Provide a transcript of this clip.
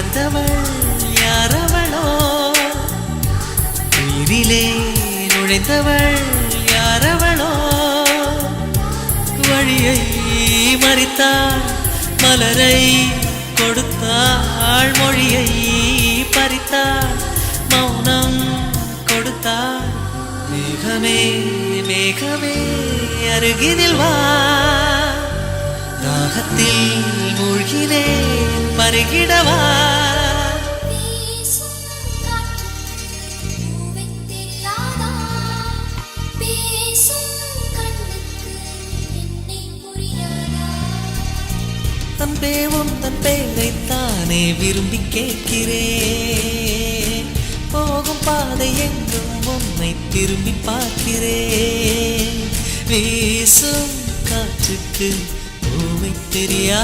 வந்தவள் யாரவளோ உயிரிலே நுழைந்தவள் யாரவளோ வழியை மறித்தாள் மலரை கொடுத்தாள் மொழியை பறித்தாள் மௌனம் கொடுத்தாள் மேகமே மேகமே அருகினில் வா தாகத்தில் மூழ்கினேன் பருகிடவா தன்பே உந்தன் பேரைத்தானே விரும்பி கேட்கிறேன் போகும் பாதை எங்கும் உன்னை திரும்பி பார்க்கிறேன் வீசும் காற்றுக்கு பூவை தெரியா